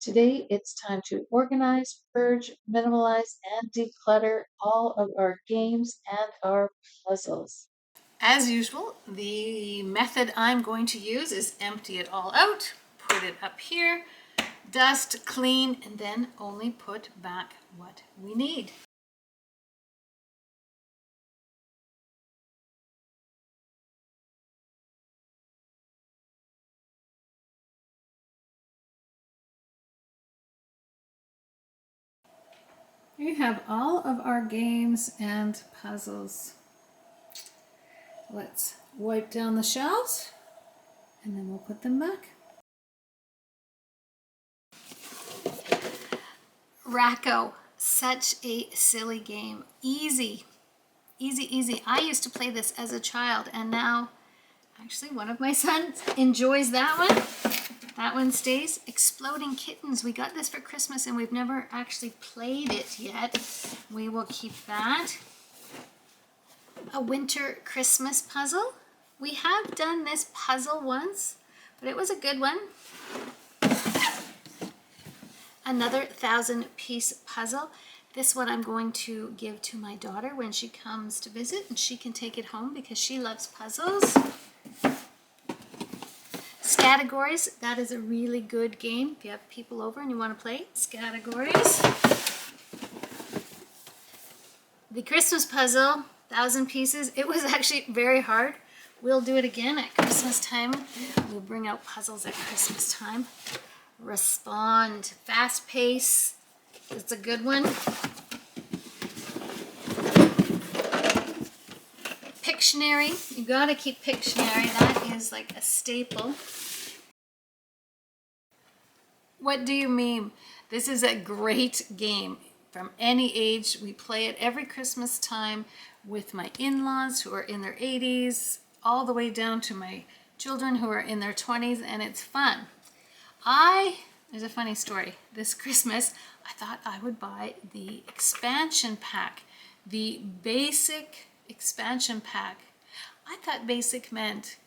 Today, it's time to organize, purge, minimalize, and declutter all of our games and our puzzles. As usual, the method I'm going to use is empty it all out, put it up here, dust, clean, and then only put back what we need. Here you have all of our games and puzzles. Let's wipe down the shelves and then we'll put them back. Racco, such a silly game. Easy, easy, easy. I used to play this as a child and now actually one of my sons enjoys that one. That one stays. Exploding Kittens. We got this for Christmas and we've never actually played it yet. We will keep that. A winter Christmas puzzle. We have done this puzzle once, but it was a good one. Another 1,000-piece puzzle. This one I'm going to give to my daughter when she comes to visit and she can take it home because she loves puzzles. Categories, that is a really good game if you have people over and you want to play categories. The Christmas puzzle, 1,000 pieces, it was actually very hard. We'll do it again at Christmas time. We'll bring out puzzles at Christmas time. Respond, fast pace, it's a good one. Pictionary, you gotta keep Pictionary, that is like a staple. What do you mean? This is a great game from any age. We play it every Christmas time with my in-laws who are in their 80s, all the way down to my children who are in their 20s, and it's fun. There's a funny story. This Christmas, I thought I would buy the expansion pack, the basic expansion pack. I thought basic meant,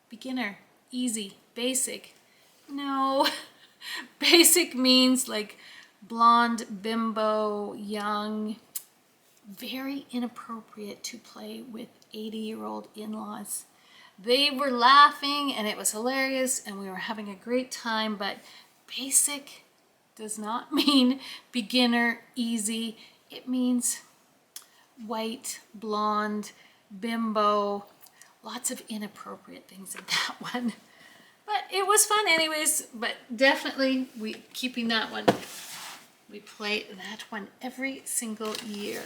beginner, easy, basic. No. Basic means like blonde, bimbo, young, very inappropriate to play with 80-year-old in-laws. They were laughing and it was hilarious and we were having a great time, but basic does not mean beginner, easy. It means white, blonde, bimbo, lots of inappropriate things in that one. But it was fun anyways, but definitely keeping that one. We play that one every single year.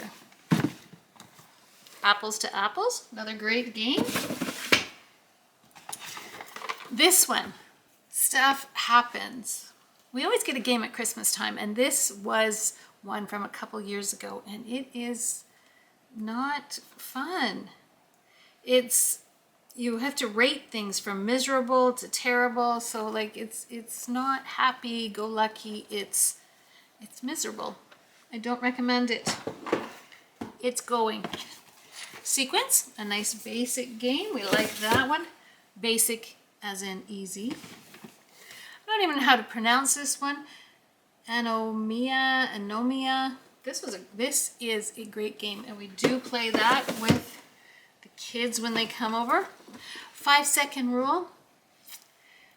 Apples to Apples, another great game. This one, Stuff Happens. We always get a game at Christmas time, and this was one from a couple years ago, and it is not fun. You have to rate things from miserable to terrible, so like it's not happy go lucky, it's miserable. I don't recommend it. It's going. Sequence, a nice basic game. We like that one. Basic as in easy. I don't even know how to pronounce this one. Anomia. This is a great game, and we do play that with the kids when they come over. 5-second rule.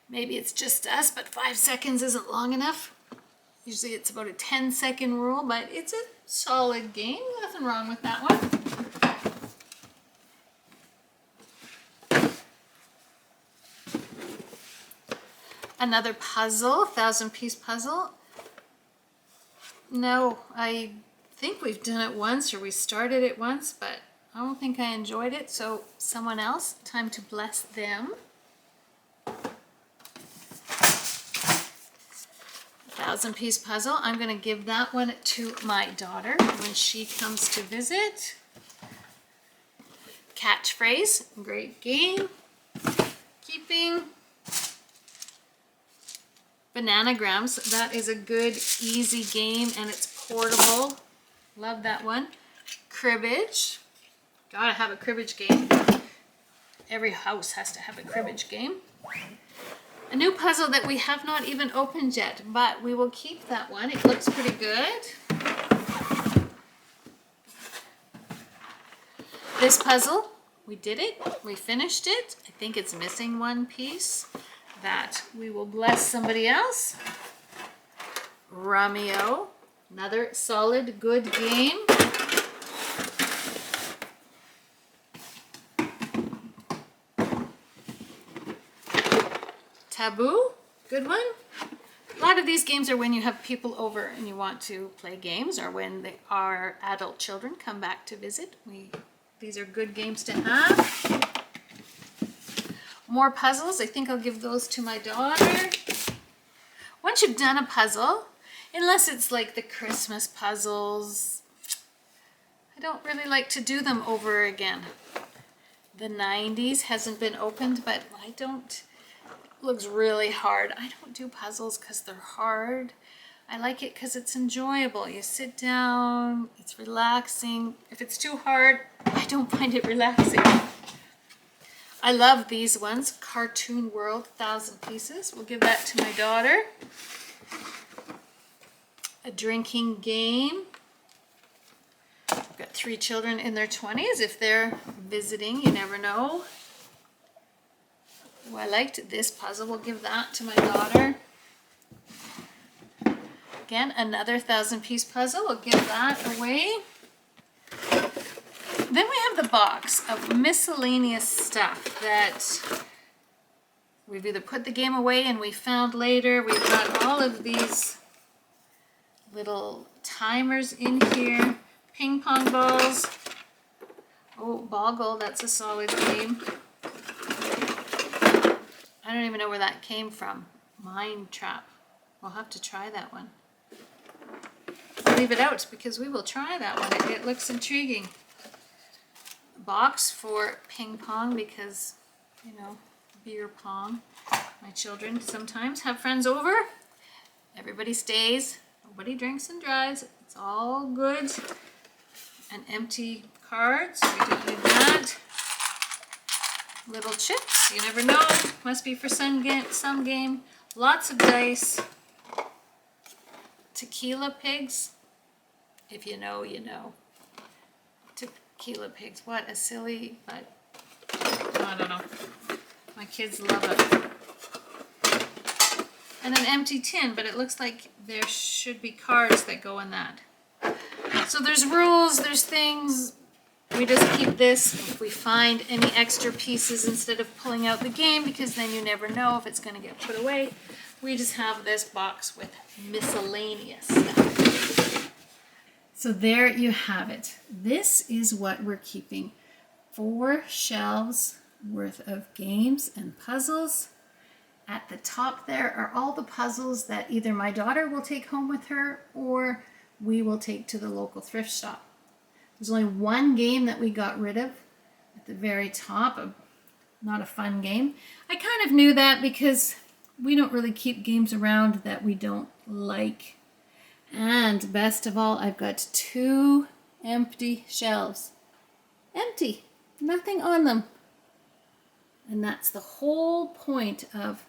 Maybe it's just us, but 5 seconds isn't long enough. Usually it's about a 10-second rule, but it's a solid game. Nothing wrong with that one. Another puzzle, 1,000-piece puzzle. No, I think we've done it once, or we started it once, but I don't think I enjoyed it, so someone else, time to bless them. 1,000-piece puzzle. I'm going to give that one to my daughter when she comes to visit. Catchphrase, great game. Keeping. Bananagrams, that is a good, easy game, and it's portable. Love that one. Cribbage. Gotta have a cribbage game. Every house has to have a cribbage game. A new puzzle that we have not even opened yet, but we will keep that one. It looks pretty good. This puzzle, we did it, we finished it. I think it's missing one piece that we will bless somebody else. Romeo, another solid, good game. Taboo, good one. A lot of these games are when you have people over and you want to play games, or when our adult children come back to visit. These are good games to have. More puzzles. I think I'll give those to my daughter. Once you've done a puzzle, unless it's like the Christmas puzzles, I don't really like to do them over again. The 90s hasn't been opened, but I don't. It looks really hard. I don't do puzzles because they're hard. I like it because it's enjoyable. You sit down, it's relaxing. If it's too hard, I don't find it relaxing. I love these ones. Cartoon World, 1,000 Pieces. We'll give that to my daughter. A drinking game. I've got 3 children in their 20s. If they're visiting, you never know. Oh, I liked this puzzle. We'll give that to my daughter. Again, another 1,000-piece puzzle. We'll give that away. Then we have the box of miscellaneous stuff that we've either put the game away and we found later. We've got all of these little timers in here. Ping pong balls. Oh, Boggle, that's a solid game. I don't even know where that came from. Mind Trap. We'll have to try that one. I'll leave it out because we will try that one. It looks intriguing. Box for ping pong because, you know, beer pong. My children sometimes have friends over. Everybody stays. Nobody drinks and drives. It's all good. And empty cards. We don't need that. Little chips. You never know. Must be for some game. Lots of dice. Tequila pigs. If you know, you know. Tequila pigs. What a silly, but I don't know. My kids love it. And an empty tin, but it looks like there should be cards that go in that. So there's rules, there's things. We just keep this if we find any extra pieces instead of pulling out the game, because then you never know if it's going to get put away. We just have this box with miscellaneous stuff. So there you have it. This is what we're keeping. 4 shelves worth of games and puzzles. At the top there are all the puzzles that either my daughter will take home with her or we will take to the local thrift shop. There's only one game that we got rid of at the very top. Not a fun game. I kind of knew that because we don't really keep games around that we don't like. And best of all, I've got 2 empty shelves. Empty. Nothing on them. And that's the whole point of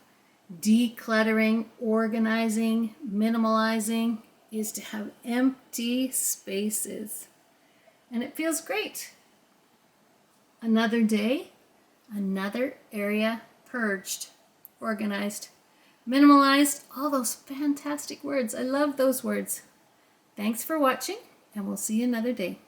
decluttering, organizing, minimalizing, is to have empty spaces. And it feels great. Another day, another area purged, organized, minimalized, all those fantastic words. I love those words. Thanks for watching, and we'll see you another day.